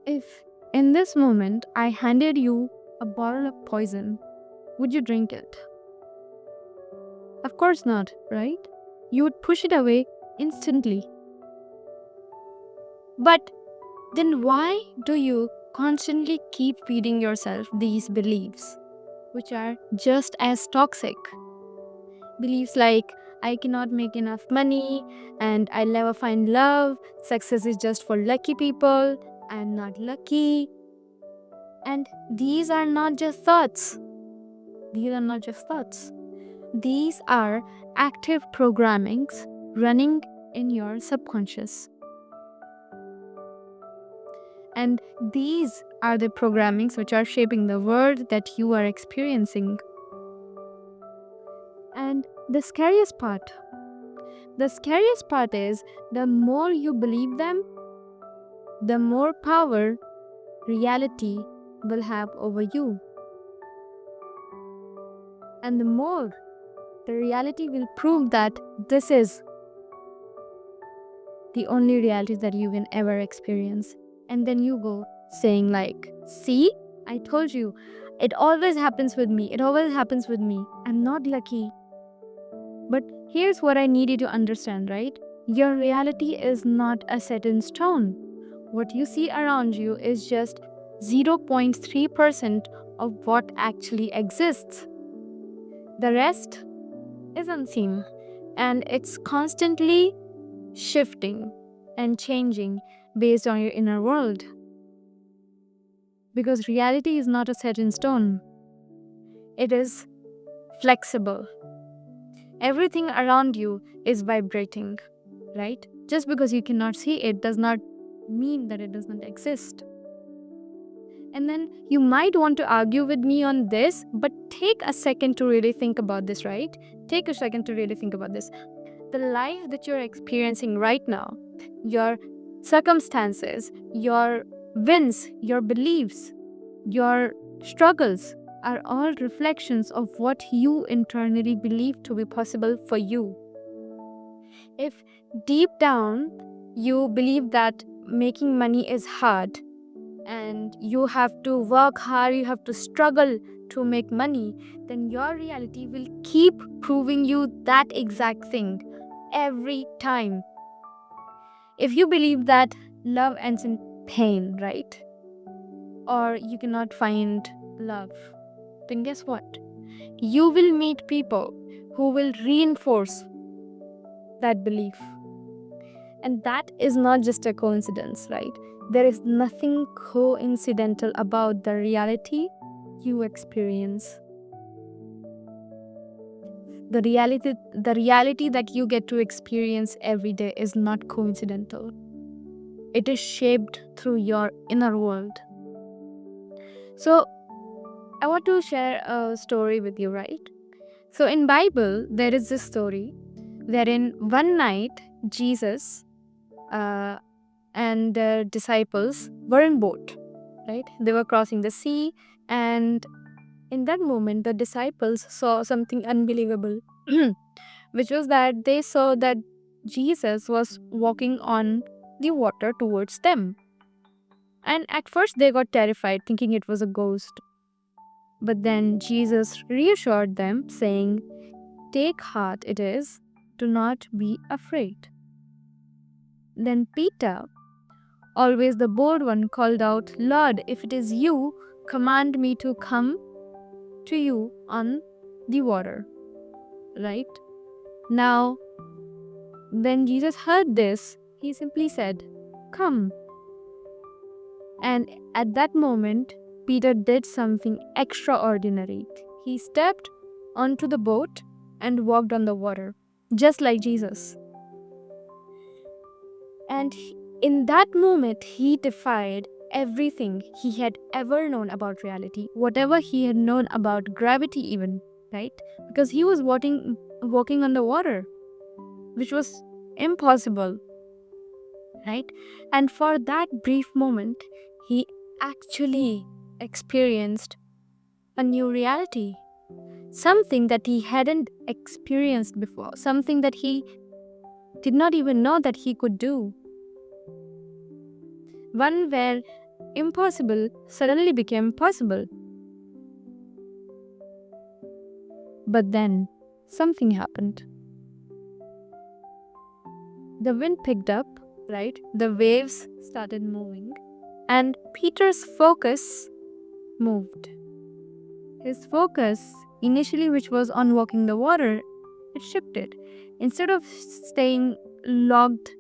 If in this moment I handed you a bottle of poison, would you drink it? Of course not, right? You would push it away instantly. But then why do you constantly keep feeding yourself these beliefs, which are just as toxic? Beliefs like, I cannot make enough money, and I'll never find love, success is just for lucky people, I'm not lucky. And these are not just thoughts. These are not just thoughts. These are active programmings running in your subconscious. And these are the programmings which are shaping the world that you are experiencing. And the scariest part is the more you believe them, the more power reality will have over you. And the more the reality will prove that this is the only reality that you can ever experience. And then you go saying like, see, I told you, it always happens with me. It always happens with me. I'm not lucky. But here's what I need you to understand, right? Your reality is not a set in stone. What you see around you is just 0.3% of what actually exists. The rest is unseen, and it's constantly shifting and changing based on your inner world. Because reality is not a set in stone, it is flexible. Everything around you is vibrating, right? Just because you cannot see it does not mean that it does not exist. And then you might want to argue with me on this, but take a second to really think about this, right? Take a second to really think about this. The life that you're experiencing right now, your circumstances, your wins, your beliefs, your struggles are all reflections of what you internally believe to be possible for you. If deep down you believe that making money is hard and you have to work hard, you have to struggle to make money, then your reality will keep proving you that exact thing every time. If you believe that love ends in pain, right? Or you cannot find love, then guess what? You will meet people who will reinforce that belief. And that is not just a coincidence, right? There is nothing coincidental about the reality you experience. The reality that you get to experience every day is not coincidental. It is shaped through your inner world. So, I want to share a story with you, right? So in Bible, there is this story wherein one night Jesus and the disciples were in boat, right? They were crossing the sea, and in that moment, the disciples saw something unbelievable, which was that they saw that Jesus was walking on the water towards them. And at first, they got terrified, thinking it was a ghost. But then Jesus reassured them, saying, take heart, it is, do not be afraid. Then Peter, always the bold one, called out, Lord, if it is you, command me to come to you on the water. Right? Now, when Jesus heard this, he simply said, come. And at that moment, Peter did something extraordinary. He stepped onto the boat and walked on the water, just like Jesus. And in that moment, he defied everything he had ever known about reality, whatever he had known about gravity, even, right? Because he was walking on the water, which was impossible, right? And for that brief moment, he actually experienced a new reality, something that he hadn't experienced before, something that he did not even know that he could do. One where impossible suddenly became possible. But then something happened. The wind picked up, right? The waves started moving, and Peter's focus moved. His focus, initially which was on walking the water, it shifted. Instead of staying locked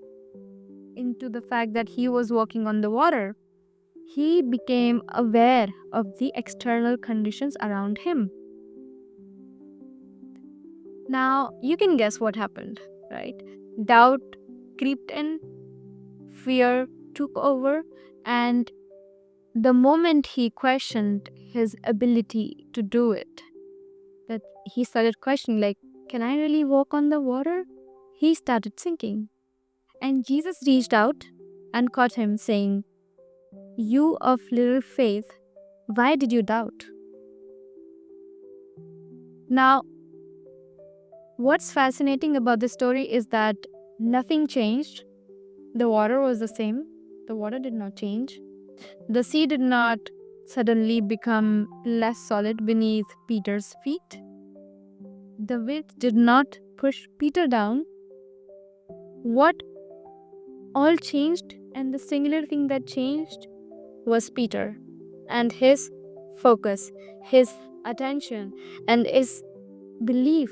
into the fact that he was walking on the water, he became aware of the external conditions around him. Now, you can guess what happened, right? Doubt crept in, fear took over, and the moment he questioned his ability to do it, that he started questioning, like, can I really walk on the water? He started sinking. And Jesus reached out and caught him, saying, You of little faith, why did you doubt? Now, what's fascinating about this story is that nothing changed. The water was the same. The water did not change. The sea did not suddenly become less solid beneath Peter's feet. The wind did not push Peter down. What all changed, and the singular thing that changed, was Peter and his focus, his attention, and his belief,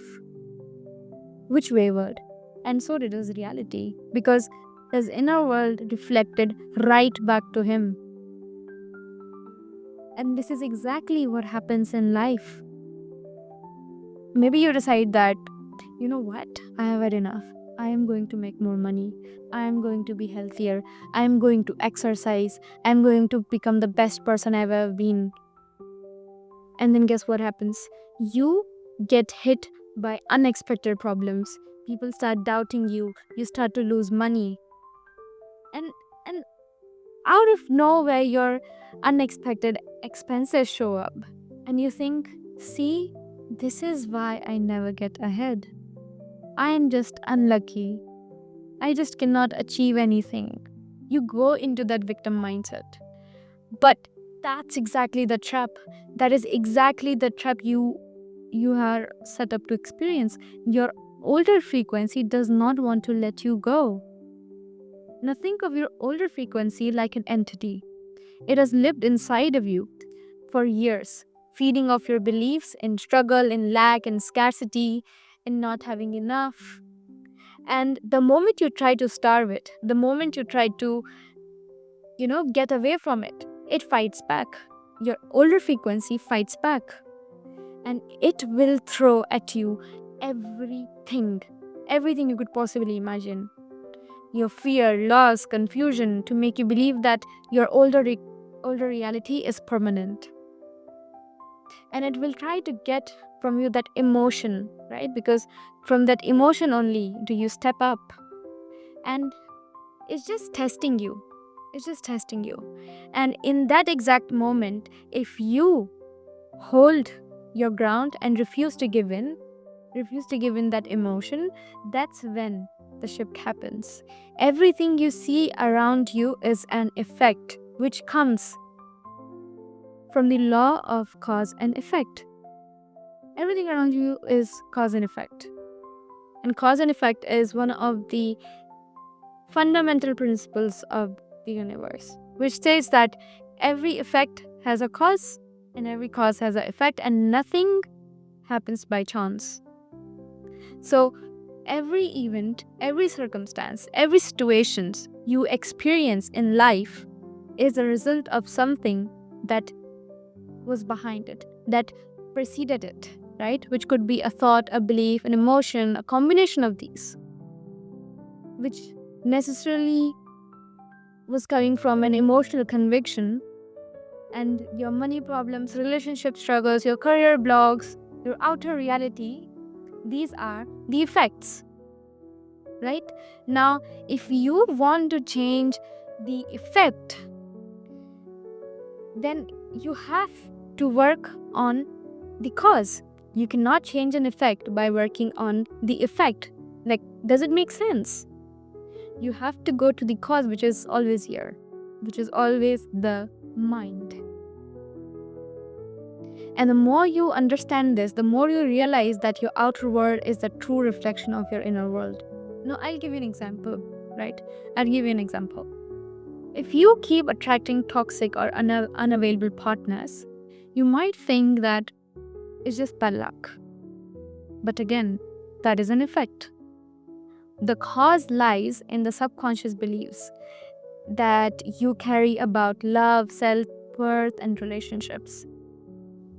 which wavered. And so did his reality, because his inner world reflected right back to him. And this is exactly what happens in life. Maybe you decide that, you know what, I have had enough. I am going to make more money. I am going to be healthier. I am going to exercise. I am going to become the best person I've ever been. And then guess what happens? You get hit by unexpected problems. People start doubting you. You start to lose money. And out of nowhere, your unexpected expenses show up. And you think, see, this is why I never get ahead. I am just unlucky. I just cannot achieve anything. You go into that victim mindset. But that's exactly the trap. That is exactly the trap you are set up to experience. Your older frequency does not want to let you go. Now think of your older frequency like an entity. It has lived inside of you for years, feeding off your beliefs in struggle, in lack, in scarcity, in not having enough. And the moment you try to starve it, the moment you try to, get away from it, it fights back. Your older frequency fights back. And it will throw at you everything you could possibly imagine. Your fear, loss, confusion, to make you believe that your older reality is permanent. And it will try to get from you that emotion, right? Because from that emotion only do you step up. And it's just testing you. It's just testing you. And in that exact moment, if you hold your ground and refuse to give in that emotion, that's when the shift happens. Everything you see around you is an effect which comes from the law of cause and effect. Everything around you is cause and effect. And cause and effect is one of the fundamental principles of the universe, which states that every effect has a cause and every cause has an effect, and nothing happens by chance. So every event, every circumstance, every situation you experience in life is a result of something that was behind it, that preceded it, right? Which could be a thought, a belief, an emotion, a combination of these, which necessarily was coming from an emotional conviction. And your money problems, relationship struggles, your career blogs, your outer reality, these are the effects, right? Now, if you want to change the effect, then you have to work on the cause. You cannot change an effect by working on the effect. Like, does it make sense? You have to go to the cause, which is always here. which is always the mind. And the more you understand this, the more you realize that your outer world is the true reflection of your inner world. Now, I'll give you an example, right? I'll give you an example. If you keep attracting toxic or unavailable partners, you might think that it's just bad luck. But again, that is an effect. The cause lies in the subconscious beliefs that you carry about love, self-worth, and relationships.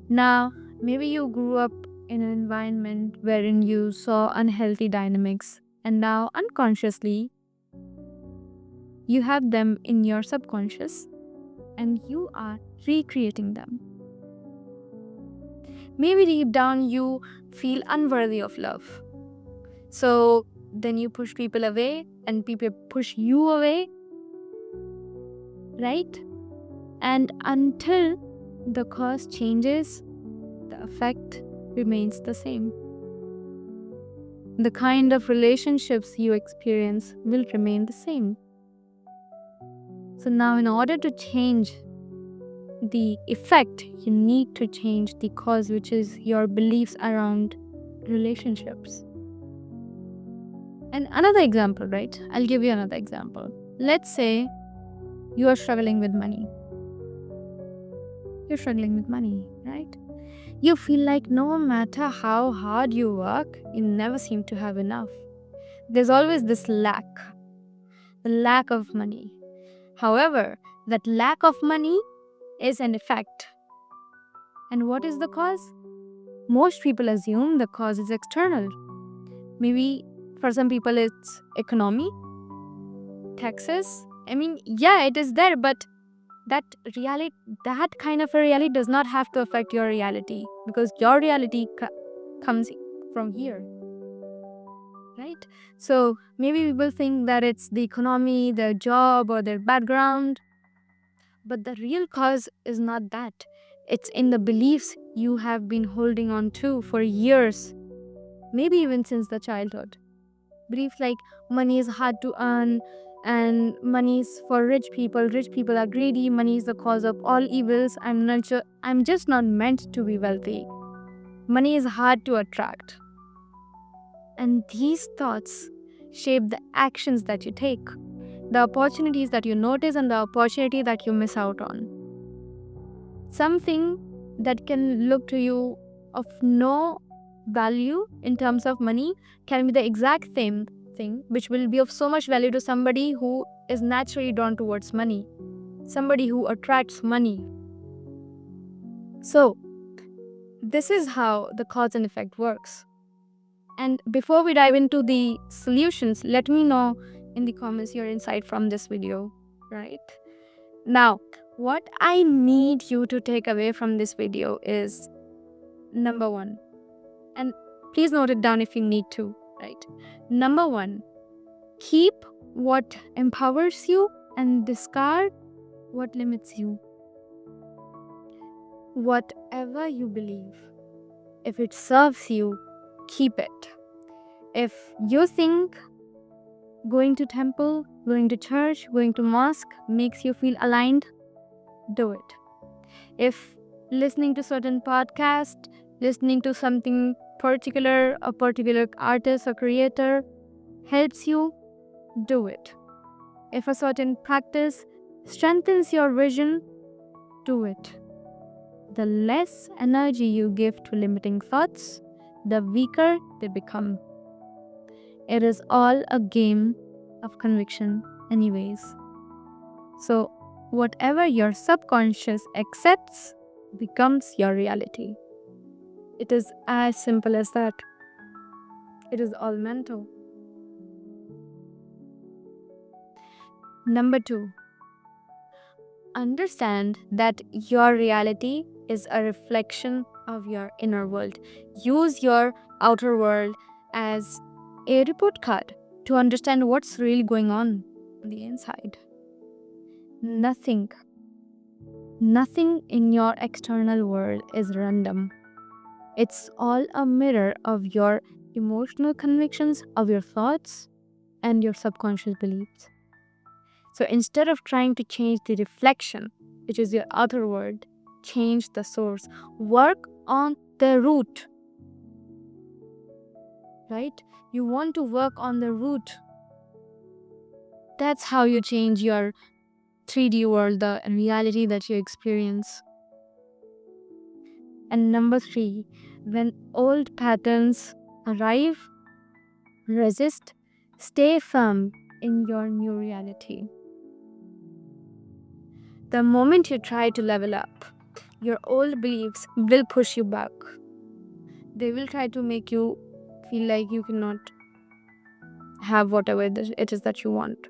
Now, maybe you grew up in an environment wherein you saw unhealthy dynamics, and now unconsciously you have them in your subconscious and you are recreating them. Maybe deep down you feel unworthy of love. So then you push people away and people push you away, right? And until the cause changes, the effect remains the same. The kind of relationships you experience will remain the same. So now, in order to change the effect, you need to change the cause, which is your beliefs around relationships. And another example, right? I'll give you another example. Let's say you are struggling with money. You're struggling with money, right? You feel like no matter how hard you work, you never seem to have enough. There's always this lack, the lack of money. However, that lack of money is an effect. And what is the cause? Most people assume the cause is external. Maybe for some people it's economy, taxes. I mean, yeah, it is there, but that kind of a reality does not have to affect your reality, because your reality comes from here, right? So maybe people think that it's the economy, their job, or their background, but the real cause is not that. It's in the beliefs you have been holding on to for years, maybe even since the childhood. Beliefs like money is hard to earn, and money is for rich people are greedy, money is the cause of all evils, I'm just not meant to be wealthy, money is hard to attract. And these thoughts shape the actions that you take, the opportunities that you notice, and the opportunity that you miss out on. Something that can look to you of no value in terms of money can be the exact same thing which will be of so much value to somebody who is naturally drawn towards money, somebody who attracts money. So this is how the cause and effect works. And before we dive into the solutions, let me know in the comments your insight from this video, right? Now, what I need you to take away from this video is number one, and please note it down if you need to, right? Number one, keep what empowers you and discard what limits you. Whatever you believe, if it serves you, keep it. If you think going to temple, going to church, going to mosque makes you feel aligned, do it. If listening to certain podcast, listening to something particular, a particular artist or creator helps you, do it. If a certain practice strengthens your vision, do it. The less energy you give to limiting thoughts, the weaker they become. It is all a game of conviction anyways. So whatever your subconscious accepts becomes your reality. It is as simple as that. It is all mental. Number two, understand that your reality is a reflection of your inner world. Use your outer world as a report card to understand what's really going on the inside. Nothing in your external world is random. It's all a mirror of your emotional convictions, of your thoughts, and your subconscious beliefs. So instead of trying to change the reflection, which is your outer world, change the source. Work on the root, right? You want to work on the root. That's how you change your 3D world, the reality that you experience. And number 3, when old patterns arrive, resist, stay firm in your new reality. The moment you try to level up, your old beliefs will push you back. They will try to make you feel like you cannot have whatever it is that you want.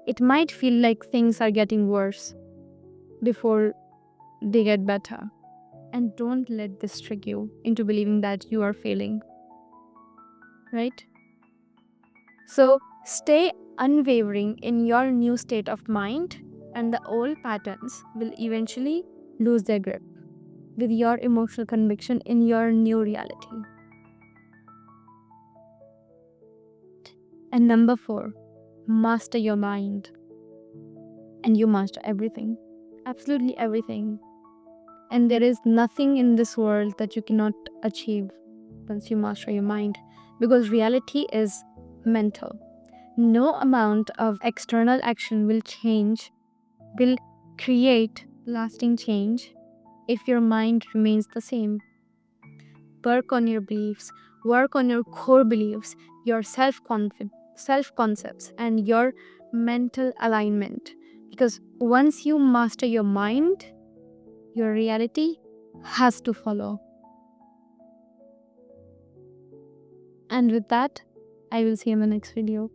It might feel like things are getting worse before they get better. And don't let this trick you into believing that you are failing. Right? So stay unwavering in your new state of mind, and the old patterns will eventually lose their grip with your emotional conviction in your new reality. And number 4, master your mind. And you master everything, absolutely everything. And there is nothing in this world that you cannot achieve once you master your mind, because reality is mental. No amount of external action will create lasting change if your mind remains the same. Work on your beliefs, work on your core beliefs, your self concepts, and your mental alignment. Because once you master your mind, your reality has to follow. And with that, I will see you in the next video.